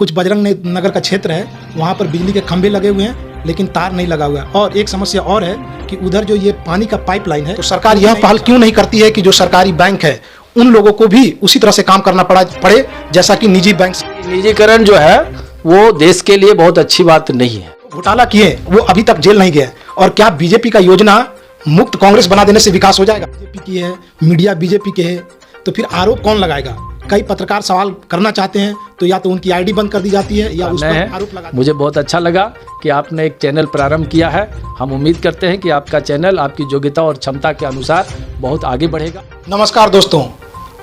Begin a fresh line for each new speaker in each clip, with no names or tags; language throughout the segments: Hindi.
कुछ बजरंग नगर का क्षेत्र है, वहाँ पर बिजली के खंभे लगे हुए हैं लेकिन तार नहीं लगा हुआ है। और एक समस्या और है कि उधर जो ये पानी का पाइपलाइन है, तो सरकार यह पहल क्यों नहीं करती है कि जो सरकारी बैंक है उन लोगों को भी उसी तरह से काम करना पड़े जैसा कि निजी बैंक।
निजीकरण जो है वो देश के लिए बहुत अच्छी बात नहीं है।
घोटाला किए वो अभी तक जेल नहीं गए, और क्या बीजेपी का योजना मुक्त कांग्रेस बना देने से विकास हो जाएगा? बीजेपी की है, मीडिया बीजेपी के है, तो फिर आरोप कौन लगाएगा? कई पत्रकार सवाल करना चाहते हैं तो या तो उनकी आईडी बंद कर दी जाती है या उस पर आरोप लगा।
मुझे बहुत अच्छा लगा कि आपने एक चैनल प्रारंभ किया है। हम उम्मीद करते हैं कि आपका चैनल आपकी योग्यता और क्षमता के अनुसार बहुत आगे बढ़ेगा।
नमस्कार दोस्तों,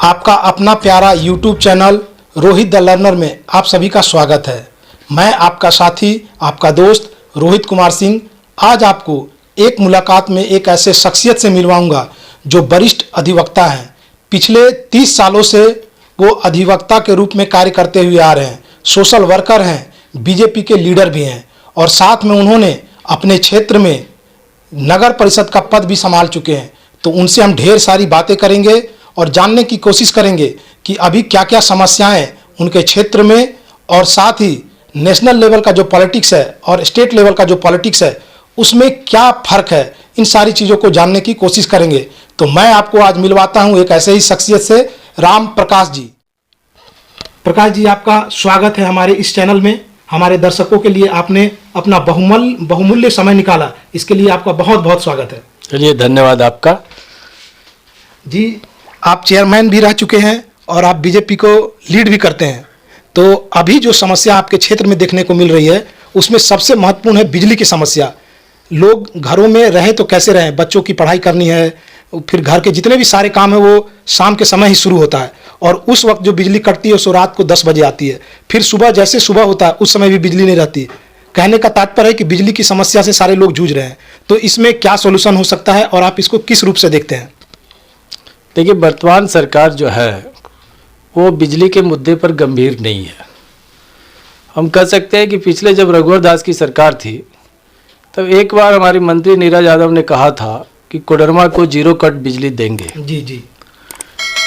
आपका अपना प्यारा YouTube channel Rohit the learner में आप सभी का स्वागत है। मैं आपका साथी, आपका दोस्त रोहित कुमार सिंह आज आपको एक मुलाकात में एक ऐसे शख्सियत से मिलवाऊंगा जो वरिष्ठ अधिवक्ता हैं। पिछले 30 सालों से वो अधिवक्ता के रूप में कार्य करते हुए आ रहे हैं, सोशल वर्कर हैं, बीजेपी के लीडर भी हैं, और साथ में उन्होंने अपने क्षेत्र में नगर परिषद का पद भी संभाल चुके हैं। तो उनसे हम ढेर सारी बातें करेंगे और जानने की कोशिश करेंगे कि अभी क्या क्या समस्याएं उनके क्षेत्र में, और साथ ही नेशनल लेवल का जो पॉलिटिक्स है और स्टेट लेवल का जो पॉलिटिक्स है उसमें क्या फ़र्क है। इन सारी चीज़ों को जानने की कोशिश करेंगे। तो मैं आपको आज मिलवाता हूं एक ऐसे ही शख्सियत से, राम प्रकाश जी। प्रकाश जी, आपका स्वागत है हमारे इस चैनल में। हमारे दर्शकों के लिए आपने अपना बहुमूल्य समय निकाला, इसके लिए आपका बहुत बहुत स्वागत है।
चलिए, धन्यवाद आपका।
जी, आप चेयरमैन भी रह चुके हैं और आप बीजेपी को लीड भी करते हैं। तो अभी जो समस्या आपके क्षेत्र में देखने को मिल रही है उसमें सबसे महत्वपूर्ण है बिजली की समस्या। लोग घरों में रहे तो कैसे रहें, बच्चों की पढ़ाई करनी है, फिर घर के जितने भी सारे काम है वो शाम के समय ही शुरू होता है, और उस वक्त जो बिजली कटती है सो रात को 10 बजे आती है। फिर सुबह जैसे सुबह होता है उस समय भी बिजली नहीं रहती। कहने का तात्पर्य है कि बिजली की समस्या से सारे लोग जूझ रहे हैं। तो इसमें क्या सोल्यूशन हो सकता है और आप इसको किस रूप से देखते हैं?
देखिए, वर्तमान सरकार जो है वो बिजली के मुद्दे पर गंभीर नहीं है। हम कह सकते हैं कि पिछले जब रघुवर दास की सरकार थी तब एक बार हमारी मंत्री नीरज यादव ने कहा था कि कोडरमा को 0 कट बिजली देंगे।
जी।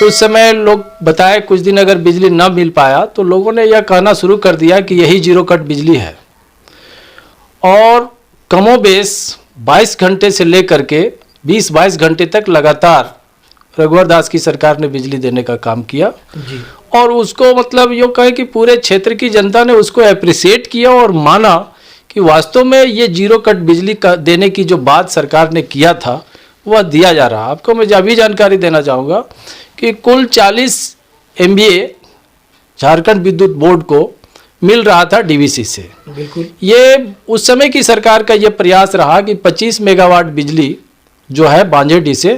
उस समय लोग बताए कुछ दिन अगर बिजली न मिल पाया तो लोगों ने यह कहना शुरू कर दिया कि यही 0 कट बिजली है, और कमोबेश 22 घंटे से लेकर के 20-22 घंटे तक लगातार रघुवर दास की सरकार ने बिजली देने का काम किया
जी।
और उसको मतलब यूँ कहें कि पूरे क्षेत्र की जनता ने उसको अप्रिसिएट किया और माना कि वास्तव में ये 0 कट बिजली का देने की जो बात सरकार ने किया था वह दिया जा रहा। आपको मैं अभी जानकारी देना चाहूँगा कि कुल 40 MVA झारखंड विद्युत बोर्ड को मिल रहा था डीवीसी से।
बिल्कुल,
ये उस समय की सरकार का ये प्रयास रहा कि 25 मेगावाट बिजली जो है बांझेडी से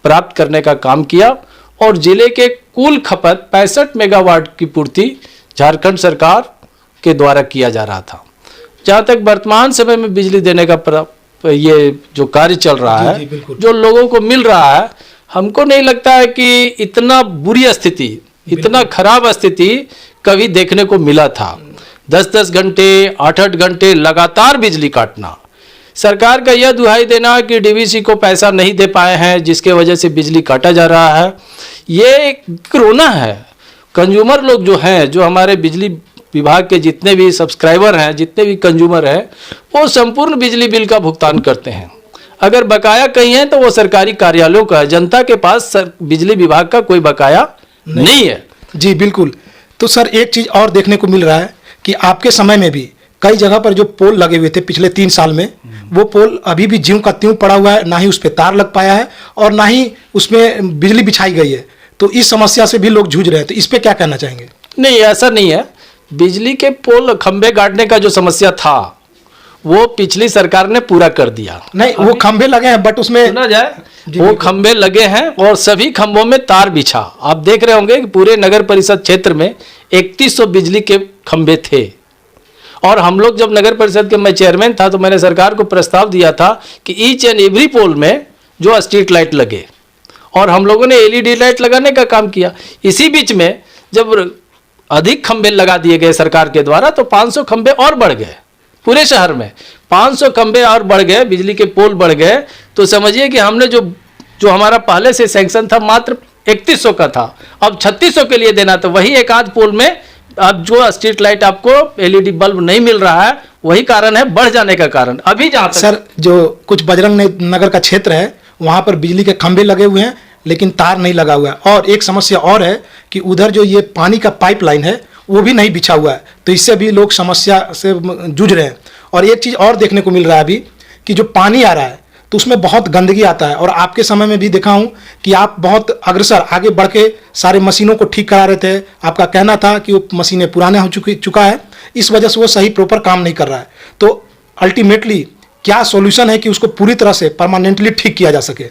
प्राप्त करने का काम किया, और जिले के कुल खपत 65 मेगावाट की पूर्ति झारखंड सरकार के द्वारा किया जा रहा था। जहाँ तक वर्तमान समय में बिजली देने का ये जो कार्य चल रहा है, जो लोगों को मिल रहा है, हमको नहीं लगता है कि इतना बुरी स्थिति, इतना खराब स्थिति कभी देखने को मिला था। 10-10 घंटे 8-8 घंटे लगातार बिजली काटना, सरकार का यह दुहाई देना कि डीवीसी को पैसा नहीं दे पाए हैं जिसके वजह से बिजली काटा जा रहा है, ये कोरोना है। कंज्यूमर लोग जो हैं, जो हमारे बिजली विभाग के जितने भी सब्सक्राइबर हैं, जितने भी कंज्यूमर हैं, वो संपूर्ण बिजली बिल का भुगतान करते हैं। अगर बकाया कहीं है तो वो सरकारी कार्यालयों का है, जनता के पास बिजली विभाग का कोई बकाया नहीं है।
जी बिल्कुल। तो सर, एक चीज़ और देखने को मिल रहा है कि आपके समय में भी कई जगह पर जो पोल लगे हुए थे पिछले 3 साल में, वो पोल अभी भी ज्यों का त्यों पड़ा हुआ है, ना ही उस पर तार लग पाया है और ना ही उसमें बिजली बिछाई गई है। तो इस समस्या से भी लोग जूझ रहे हैं, तो इस पर क्या कहना चाहेंगे?
नहीं, ऐसा नहीं है। बिजली के पोल खंभे गाड़ने का जो समस्या था वो पिछली सरकार ने पूरा कर दिया।
नहीं, वो खंभे लगे हैं बट उसमें
सुना जाए, वो खंभे लगे हैं और सभी खंभों में तार बिछा। आप देख रहे होंगे कि पूरे नगर परिषद क्षेत्र में 3100 बिजली के खंभे थे, और हम लोग जब नगर परिषद के मैं चेयरमैन था तो मैंने सरकार को प्रस्ताव दिया था कि ईच एंड एवरी पोल में जो स्ट्रीट लाइट लगे, और हम लोगों ने LED लाइट लगाने का काम किया। इसी बीच में जब अधिक खंभे लगा दिए गए सरकार के द्वारा तो 500 खंभे और बढ़ गए। पूरे शहर में 500 खंभे और बढ़ गए, बिजली के पोल बढ़ गए। तो समझिए कि हमने जो हमारा पहले से सैंक्शन था मात्र 3100 का था, अब 3600 के लिए देना, तो वही एक आध पोल में अब जो स्ट्रीट लाइट आपको एलईडी बल्ब नहीं मिल रहा है, वही कारण है बढ़ जाने का कारण। अभी जहाँ तक
सर, जो कुछ बजरंग नगर का क्षेत्र है वहाँ पर बिजली के खंभे लगे हुए हैं लेकिन तार नहीं लगा हुआ है। और एक समस्या और है कि उधर जो ये पानी का पाइपलाइन है वो भी नहीं बिछा हुआ है, तो इससे भी लोग समस्या से जूझ रहे हैं। और एक चीज़ और देखने को मिल रहा है अभी कि जो पानी आ रहा है तो उसमें बहुत गंदगी आता है। और आपके समय में भी देखा हूँ कि आप बहुत अग्रसर आगे बढ़ के सारे मशीनों को ठीक करा रहे थे। आपका कहना था कि वो मशीनें पुराने हो चुका है, इस वजह से वो सही प्रॉपर काम नहीं कर रहा है। तो अल्टीमेटली क्या सॉल्यूशन है कि उसको पूरी तरह से परमानेंटली ठीक किया जा सके?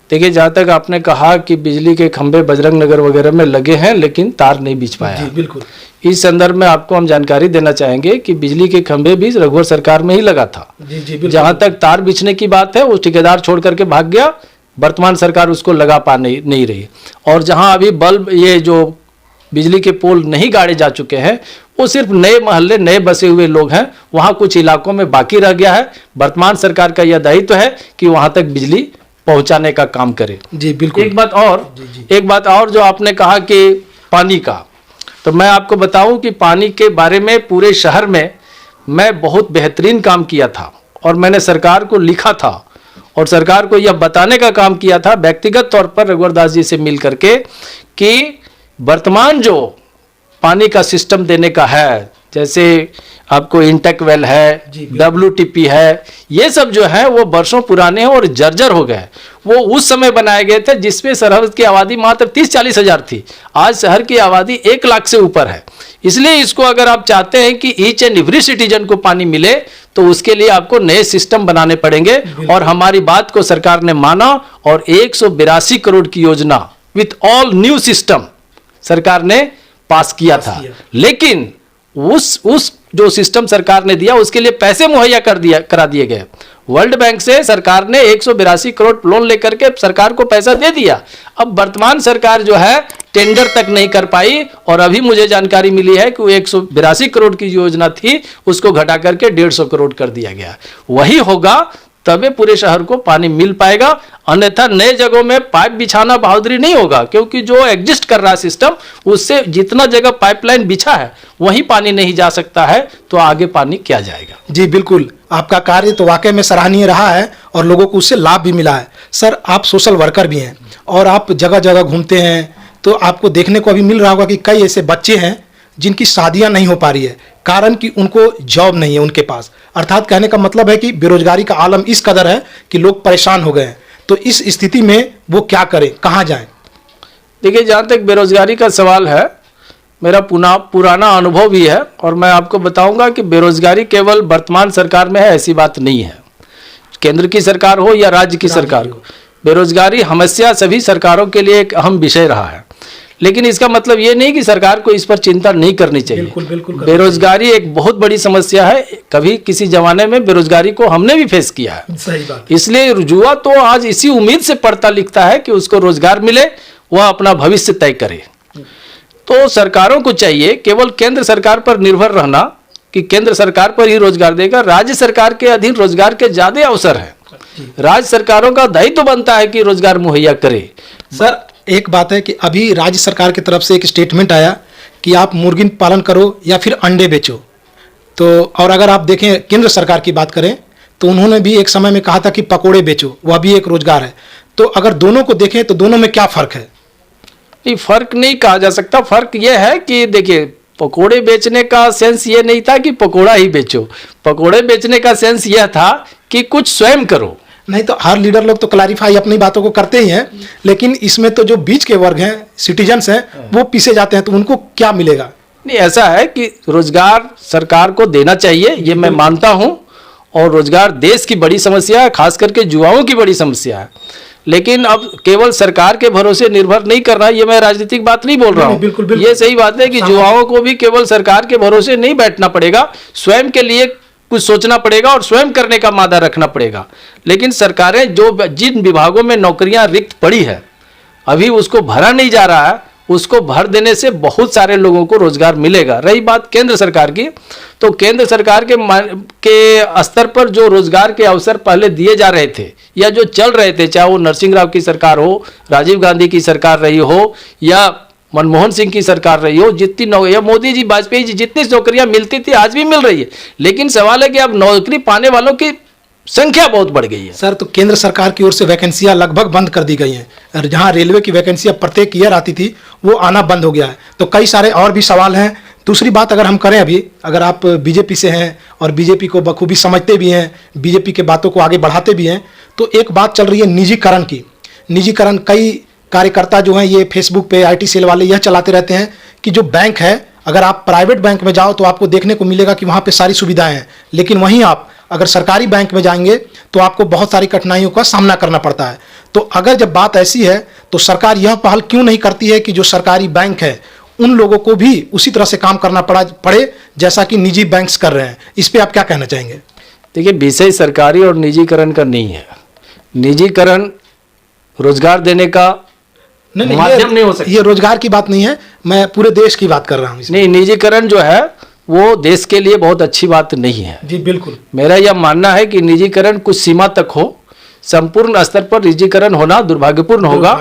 देखिए, जहाँ तक आपने कहा कि बिजली के खंभे बजरंग नगर वगैरह में लगे हैं लेकिन तार नहीं बिछ पाया।
जी बिल्कुल।
इस संदर्भ में आपको हम जानकारी देना चाहेंगे कि बिजली के खंभे भी रघुवर सरकार में ही लगा था।
जी जी बिल्कुल।
जहाँ तक तार बिछने की बात है वो ठेकेदार छोड़ करके भाग गया, वर्तमान सरकार उसको लगा पा नहीं रही। और जहाँ अभी बल्ब, ये जो बिजली के पोल नहीं गाड़े जा चुके हैं, वो सिर्फ नए मोहल्ले, नए बसे हुए लोग हैं, वहाँ कुछ इलाकों में बाकी रह गया है। वर्तमान सरकार का यह दायित्व है कि वहाँ तक बिजली पहुंचाने का काम करे।
जी बिल्कुल।
एक बात और जो आपने कहा कि पानी का, तो मैं आपको बताऊं कि पानी के बारे में पूरे शहर में मैं बहुत बेहतरीन काम किया था और मैंने सरकार को लिखा था और सरकार को यह बताने का काम किया था व्यक्तिगत तौर पर रघुवर दास जी से मिल करके कि वर्तमान जो पानी का सिस्टम देने का है, जैसे आपको इंटेक वेल है, WTP है, ये सब जो है वो वर्षों पुराने हैं और जर्जर हो गए। वो उस समय बनाए गए थे जिसमें शहर की आबादी मात्र 30-40 हज़ार थी। आज शहर की आबादी 1 लाख से ऊपर है। इसलिए इसको अगर आप चाहते हैं कि ईच एंड एवरी सिटीजन को पानी मिले तो उसके लिए आपको नए सिस्टम बनाने पड़ेंगे। और हमारी बात को सरकार ने माना और 182 करोड़ की योजना विथ ऑल न्यू सिस्टम सरकार ने पास किया था। लेकिन उस जो सिस्टम सरकार ने दिया उसके लिए पैसे मुहैया करा दिए गए। वर्ल्ड बैंक से सरकार ने 182 करोड़ लोन लेकर के सरकार को पैसा दे दिया। अब वर्तमान सरकार जो है टेंडर तक नहीं कर पाई और अभी मुझे जानकारी मिली है कि वो 182 करोड़ की योजना थी उसको घटा करके 150 करोड़ कर दिया गया। वही होगा तबे पूरे शहर को पानी मिल पाएगा, अन्यथा नए जगहों में पाइप बिछाना बहादुरी नहीं होगा, क्योंकि जो एग्जिस्ट कर रहा है सिस्टम उससे जितना जगह पाइपलाइन बिछा है वहीं पानी नहीं जा सकता है, तो आगे पानी क्या जाएगा।
जी बिल्कुल, आपका कार्य तो वाकई में सराहनीय रहा है और लोगों को उससे लाभ भी मिला है। सर, आप सोशल वर्कर भी हैं और आप जगह जगह घूमते हैं, तो आपको देखने को अभी मिल रहा होगा कि कई ऐसे बच्चे हैं जिनकी शादियां नहीं हो पा रही है, कारण कि उनको जॉब नहीं है उनके पास। अर्थात कहने का मतलब है कि बेरोजगारी का आलम इस कदर है कि लोग परेशान हो गए हैं। तो इस स्थिति में वो क्या करें, कहाँ जाएं?
देखिए, जहाँ तक बेरोजगारी का सवाल है, मेरा पुराना अनुभव भी है और मैं आपको बताऊंगा कि बेरोजगारी केवल वर्तमान सरकार में है ऐसी बात नहीं है। केंद्र की सरकार हो या राज्य की सरकार हो, बेरोजगारी समस्या सभी सरकारों के लिए एक अहम विषय रहा है। लेकिन इसका मतलब ये नहीं कि सरकार को इस पर चिंता नहीं करनी चाहिए।
बिल्कुल
बेरोजगारी एक बहुत बड़ी समस्या है। कभी किसी जमाने में बेरोजगारी को हमने भी फेस किया है।
सही बात।
इसलिए युवा तो आज इसी उम्मीद से पढ़ता लिखता है कि उसको रोजगार मिले, वह अपना भविष्य तय करे। तो सरकारों को चाहिए केवल केंद्र सरकार पर निर्भर रहना कि केंद्र सरकार पर ही रोजगार देगा। राज्य सरकार के अधीन रोजगार के ज्यादा अवसर है। राज्य सरकारों का दायित्व बनता है कि रोजगार मुहैया करे।
सर, एक बात है कि अभी राज्य सरकार की तरफ से एक स्टेटमेंट आया कि आप मुर्गी पालन करो या फिर अंडे बेचो। तो और अगर आप देखें केंद्र सरकार की बात करें तो उन्होंने भी एक समय में कहा था कि पकोड़े बेचो, वह भी एक रोजगार है। तो अगर दोनों को देखें तो दोनों में क्या फ़र्क है?
नहीं, फर्क नहीं कहा जा सकता। फर्क यह है कि देखिए, पकोड़े बेचने का सेंस ये नहीं था कि पकोड़ा ही बेचो। पकोड़े बेचने का सेंस यह था कि कुछ स्वयं करो।
नहीं तो हर लीडर लोग तो क्लैरिफाई अपनी बातों को करते ही हैं, लेकिन इसमें तो जो बीच के वर्ग हैं, सिटीजन्स हैं, वो पीछे जाते हैं, तो उनको क्या मिलेगा?
नहीं, ऐसा है कि रोजगार सरकार को देना चाहिए, ये मैं मानता हूं। और रोजगार देश की बड़ी समस्या है, खास करके युवाओं की बड़ी समस्या है। लेकिन अब केवल सरकार के भरोसे निर्भर नहीं करना, ये मैं राजनीतिक बात नहीं बोल रहा हूँ।
बिल्कुल।
ये सही बात है कि युवाओं को भी केवल सरकार के भरोसे नहीं बैठना पड़ेगा, स्वयं के लिए कुछ सोचना पड़ेगा और स्वयं करने का मादा रखना पड़ेगा। लेकिन सरकारें जो जिन विभागों में नौकरियां रिक्त पड़ी है अभी उसको भरा नहीं जा रहा है, उसको भर देने से बहुत सारे लोगों को रोजगार मिलेगा। रही बात केंद्र सरकार की, तो केंद्र सरकार के स्तर पर जो रोजगार के अवसर पहले दिए जा रहे थे या जो चल रहे थे, चाहे वो नरसिंह राव की सरकार हो, राजीव गांधी की सरकार रही हो या मनमोहन सिंह की सरकार रही हो, जितनी या मोदी जी वाजपेयी जी जितनी नौकरियां मिलती थी आज भी मिल रही है, लेकिन सवाल है कि अब नौकरी पाने वालों की संख्या बहुत बढ़ गई है।
सर, तो केंद्र सरकार की ओर से वैकेंसियां लगभग बंद कर दी गई हैं और जहां रेलवे की वैकेंसियां प्रत्येक ईयर आती थी वो आना बंद हो गया है। तो कई सारे और भी सवाल हैं। दूसरी बात अगर हम करें, अभी अगर आप बीजेपी से हैं और बीजेपी को बखूबी समझते भी हैं, बीजेपी के बातों को आगे बढ़ाते भी हैं, तो एक बात चल रही है निजीकरण की। निजीकरण, कई कार्यकर्ता जो हैं ये फेसबुक पे IT सेल वाले यह चलाते रहते हैं कि जो बैंक है, अगर आप प्राइवेट बैंक में जाओ तो आपको देखने को मिलेगा कि वहाँ पे सारी सुविधाएं हैं, लेकिन वहीं आप अगर सरकारी बैंक में जाएंगे तो आपको बहुत सारी कठिनाइयों का सामना करना पड़ता है। तो अगर जब बात ऐसी है तो सरकार यह पहल क्यों नहीं करती है कि जो सरकारी बैंक है उन लोगों को भी उसी तरह से काम करना पड़े जैसा कि निजी बैंक्स कर रहे हैं? इस पे आप क्या कहना चाहेंगे?
देखिए, विषय सरकारी और निजीकरण का नहीं है। निजीकरण रोजगार देने का माध्यम नहीं हो सकता।
ये रोजगार की बात नहीं है, मैं पूरे देश की बात कर रहा हूँ।
नहीं, निजीकरण जो है वो देश के लिए बहुत अच्छी बात नहीं है।
जी बिल्कुल,
मेरा यह मानना है कि निजीकरण कुछ सीमा तक हो, संपूर्ण स्तर पर निजीकरण होना दुर्भाग्यपूर्ण होगा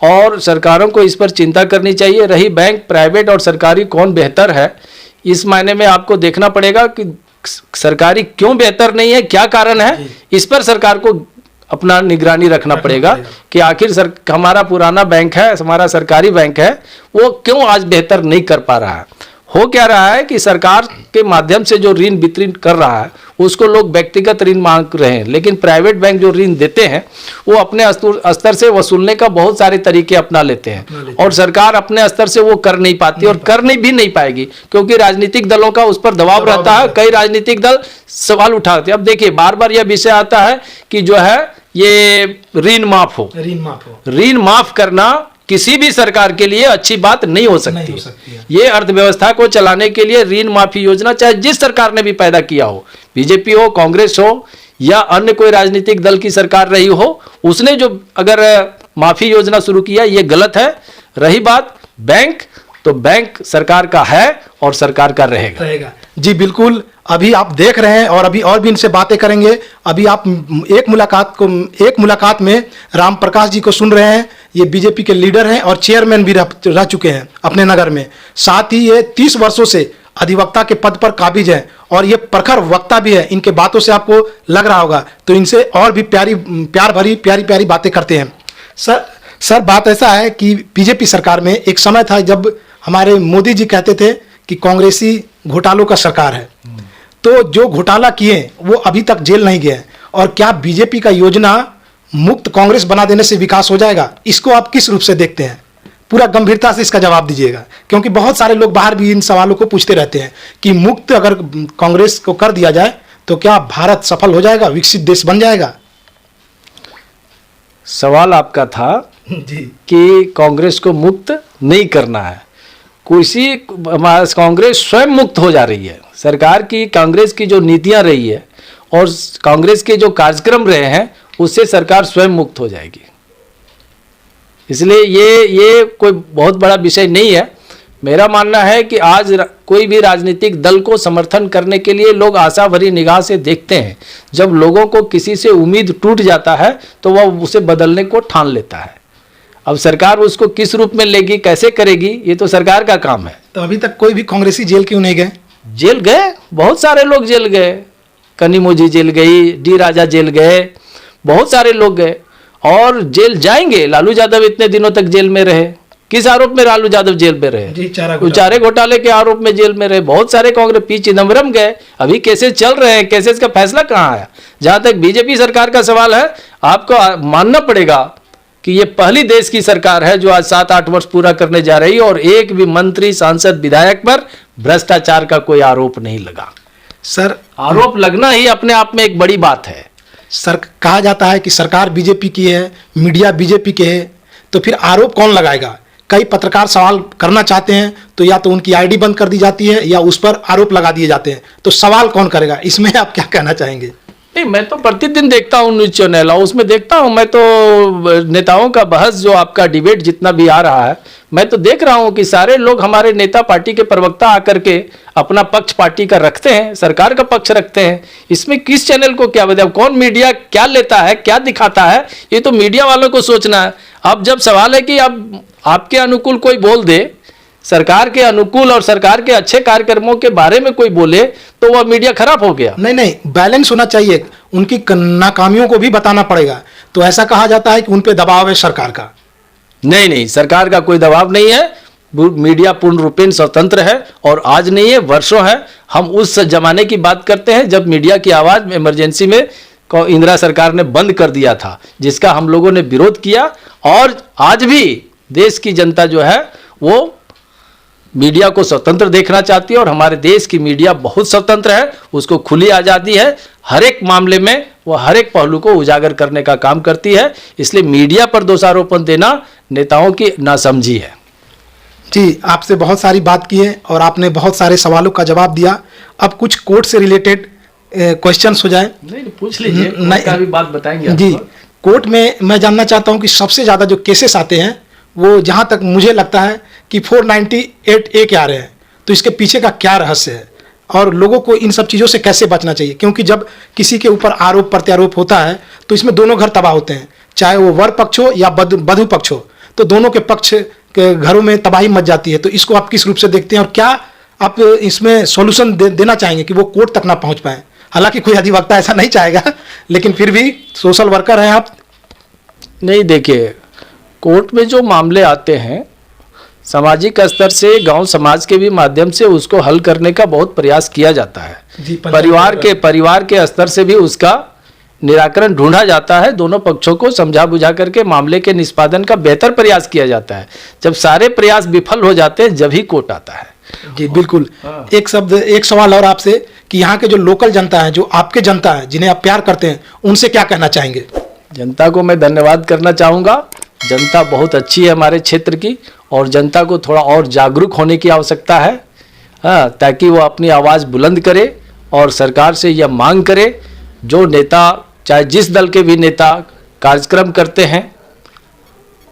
और सरकारों को इस पर चिंता करनी चाहिए। रही बैंक, प्राइवेट और सरकारी कौन बेहतर है, इस मायने में आपको देखना पड़ेगा कि सरकारी क्यों बेहतर नहीं है, क्या कारण है, इस पर सरकार को अपना निगरानी रखना पड़ेगा कि आखिर हमारा पुराना बैंक है, हमारा सरकारी बैंक है, वो क्यों आज बेहतर नहीं कर पा रहा है। हो क्या रहा है कि सरकार के माध्यम से जो ऋण वितरण कर रहा है उसको लोग व्यक्तिगत ऋण मांग रहे हैं, लेकिन प्राइवेट बैंक जो ऋण देते हैं वो अपने स्तर से वसूलने का बहुत सारे तरीके अपना लेते हैं और सरकार अपने स्तर से वो कर नहीं पाती और करनी भी नहीं पाएगी, क्योंकि राजनीतिक दलों का उस पर दबाव रहता है। कई राजनीतिक दल सवाल उठाते हैं। अब देखिए, बार बार यह विषय आता है कि जो है ये ऋण माफ हो। ऋण माफ करना किसी भी सरकार के लिए अच्छी बात नहीं हो सकती है। ये अर्थव्यवस्था को चलाने के लिए ऋण माफी योजना चाहे जिस सरकार ने भी पैदा किया हो, बीजेपी हो, कांग्रेस हो या अन्य कोई राजनीतिक दल की सरकार रही हो, उसने जो अगर माफी योजना शुरू किया ये गलत है। रही बात बैंक, तो बैंक सरकार का है और सरकार का रहेगा।
जी बिल्कुल, अभी आप देख रहे हैं और अभी और भी इनसे बातें करेंगे। अभी आप एक मुलाकात में राम प्रकाश जी को सुन रहे हैं। ये बीजेपी के लीडर हैं और चेयरमैन भी रह चुके हैं अपने नगर में। साथ ही ये 30 वर्षों से अधिवक्ता के पद पर काबिज हैं और ये प्रखर वक्ता भी है। इनके बातों से आपको लग रहा होगा, तो इनसे और भी प्यारी बातें करते हैं। सर, बात ऐसा है कि बीजेपी सरकार में एक समय था जब हमारे मोदी जी कहते थे कि कांग्रेसी घोटालों का सरकार है, तो जो घोटाला किए वो अभी तक जेल नहीं गए। और क्या बीजेपी का योजना मुक्त कांग्रेस बना देने से विकास हो जाएगा? इसको आप किस रूप से देखते हैं? पूरा गंभीरता से इसका जवाब दीजिएगा, क्योंकि बहुत सारे लोग बाहर भी इन सवालों को पूछते रहते हैं कि मुक्त अगर कांग्रेस को कर दिया जाए तो क्या भारत सफल हो जाएगा, विकसित देश बन जाएगा?
सवाल आपका था
जी
कि कांग्रेस को मुक्त नहीं करना है। कांग्रेस स्वयं मुक्त हो जा रही है। सरकार की, कांग्रेस की जो नीतियां रही है और कांग्रेस के जो कार्यक्रम रहे हैं उससे सरकार स्वयं मुक्त हो जाएगी। इसलिए ये कोई बहुत बड़ा विषय नहीं है। मेरा मानना है कि आज कोई भी राजनीतिक दल को समर्थन करने के लिए लोग आशा भरी निगाह से देखते हैं। जब लोगों को किसी से उम्मीद टूट जाता है तो वह उसे बदलने को ठान लेता है। अब सरकार उसको किस रूप में लेगी, कैसे करेगी, ये तो सरकार का काम है।
तो अभी तक कोई भी कांग्रेसी जेल क्यों नहीं गए?
जेल गए, बहुत सारे लोग जेल गए। कनिमोझी जेल गई, डी राजा जेल गए, बहुत सारे लोग गए और जेल जाएंगे। लालू यादव इतने दिनों तक जेल में रहे, किस आरोप में लालू यादव जेल में रहे? चारे घोटाले के आरोप में जेल में रहे। बहुत सारे कांग्रेस, पी चिदम्बरम गए, अभी केसेस चल रहे हैं। केसेस का फैसला कहाँ आया? जहां तक बीजेपी सरकार का सवाल है, आपको मानना पड़ेगा कि ये पहली देश की सरकार है जो आज 7-8 वर्ष पूरा करने जा रही है और एक भी मंत्री, सांसद, विधायक पर भ्रष्टाचार का कोई आरोप नहीं लगा।
सर,
आरोप लगना ही अपने आप में एक बड़ी बात है।
सर, कहा जाता है कि सरकार बीजेपी की है, मीडिया बीजेपी के है, तो फिर आरोप कौन लगाएगा? कई पत्रकार सवाल करना चाहते हैं तो या तो उनकी आईडी बंद कर दी जाती है या उस पर आरोप लगा दिए जाते हैं, तो सवाल कौन करेगा? इसमें आप क्या कहना चाहेंगे?
नहीं, मैं तो प्रतिदिन देखता हूँ न्यूज चैनल, और उसमें देखता हूँ मैं तो नेताओं का बहस, जो आपका डिबेट जितना भी आ रहा है, मैं तो देख रहा हूँ कि सारे लोग, हमारे नेता पार्टी के प्रवक्ता आकर के अपना पक्ष पार्टी का रखते हैं, सरकार का पक्ष रखते हैं। इसमें किस चैनल को क्या बताया, कौन मीडिया क्या लेता है, क्या दिखाता है, ये तो मीडिया वालों को सोचना है। अब जब सवाल है कि अब आपके अनुकूल कोई बोल दे, सरकार के अनुकूल और सरकार के अच्छे कार्यक्रमों के बारे में कोई बोले, तो वह मीडिया खराब हो गया।
नहीं नहीं, बैलेंस होना चाहिए, उनकी नाकामियों को भी बताना पड़ेगा। तो ऐसा कहा जाता है कि उन पे दबाव है सरकार का।
नहीं नहीं, सरकार का कोई दबाव नहीं है, मीडिया पूर्ण रूपेण स्वतंत्र है, और आज नहीं है, वर्षों है। हम उस जमाने की बात करते हैं जब मीडिया की आवाज़ इमरजेंसी में इंदिरा सरकार ने बंद कर दिया था, जिसका हम लोगों ने विरोध किया। और आज भी देश की जनता जो है वो मीडिया को स्वतंत्र देखना चाहती है, और हमारे देश की मीडिया बहुत स्वतंत्र है, उसको खुली आज़ादी है, हर एक मामले में वो हर एक पहलू को उजागर करने का काम करती है। इसलिए मीडिया पर दोषारोपण देना नेताओं की नासमझी है।
जी, आपसे बहुत सारी बात की है और आपने बहुत सारे सवालों का जवाब दिया। अब कुछ कोर्ट से रिलेटेड क्वेश्चंस हो जाए।
नहीं, पूछ लीजिए, कोर्ट का भी बात बताएंगे
जी,
आपको।
कोर्ट में मैं जानना चाहता हूं कि सबसे ज़्यादा जो केसेस आते हैं वो, जहां तक मुझे लगता है कि 498A के आ रहे हैं, तो इसके पीछे का क्या रहस्य है और लोगों को इन सब चीज़ों से कैसे बचना चाहिए? क्योंकि जब किसी के ऊपर आरोप प्रत्यारोप होता है तो इसमें दोनों घर तबाह होते हैं, चाहे वो वर पक्ष हो या वधु पक्ष हो, तो दोनों के पक्ष के घरों में तबाही मच जाती है। तो इसको आप किस रूप से देखते हैं और क्या आप इसमें सॉल्यूशन देना चाहेंगे कि वो कोर्ट तक ना पहुंच पाए? हालांकि कोई अधिवक्ता ऐसा नहीं चाहेगा, लेकिन फिर भी सोशल वर्कर हैं आप।
नहीं, देखिए, कोर्ट में जो मामले आते हैं, सामाजिक स्तर से, गांव समाज के भी माध्यम से उसको हल करने का बहुत प्रयास किया जाता है। परिवार के स्तर से भी उसका निराकरण ढूंढा जाता है। दोनों पक्षों को समझा बुझा करके मामले के निष्पादन का बेहतर प्रयास किया जाता है। जब सारे प्रयास विफल हो जाते हैं, जब ही कोर्ट आता है।
जी बिल्कुल। एक सवाल और आपसे कि यहाँ के जो लोकल जनता है, जो आपके जनता है, जिन्हें आप प्यार करते हैं, उनसे क्या कहना चाहेंगे?
जनता को मैं धन्यवाद करना चाहूँगा। जनता बहुत अच्छी है हमारे क्षेत्र की, और जनता को थोड़ा और जागरूक होने की आवश्यकता है, हाँ, ताकि वो अपनी आवाज़ बुलंद करे और सरकार से यह मांग करे, जो नेता, चाहे जिस दल के भी नेता कार्यक्रम करते हैं,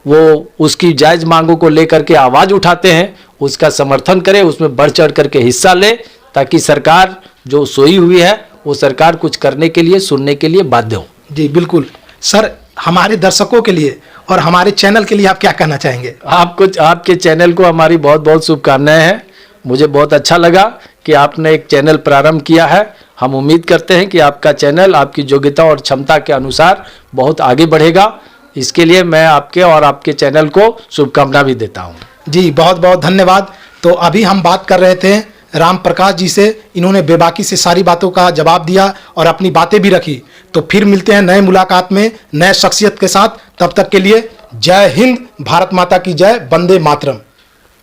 वो उसकी जायज़ मांगों को लेकर के आवाज़ उठाते हैं, उसका समर्थन करे, उसमें बढ़ चढ़ करके हिस्सा ले, ताकि सरकार जो सोई हुई है वो सरकार कुछ करने के लिए, सुनने के लिए बाध्य हो।
जी बिल्कुल। सर, हमारे दर्शकों के लिए और हमारे चैनल के लिए आप क्या कहना चाहेंगे?
आपके चैनल को हमारी बहुत बहुत शुभकामनाएं हैं। मुझे बहुत अच्छा लगा कि आपने एक चैनल प्रारंभ किया है। हम उम्मीद करते हैं कि आपका चैनल आपकी योग्यता और क्षमता के अनुसार बहुत आगे बढ़ेगा। इसके लिए मैं आपके और आपके चैनल को शुभकामना भी देता हूँ।
जी बहुत बहुत धन्यवाद। तो अभी हम बात कर रहे थे राम प्रकाश जी से, इन्होंने बेबाकी से सारी बातों का जवाब दिया और अपनी बातें भी रखी। तो फिर मिलते हैं नए मुलाकात में नए शख्सियत के साथ। तब तक के लिए जय हिंद, भारत माता की जय, वंदे मातरम।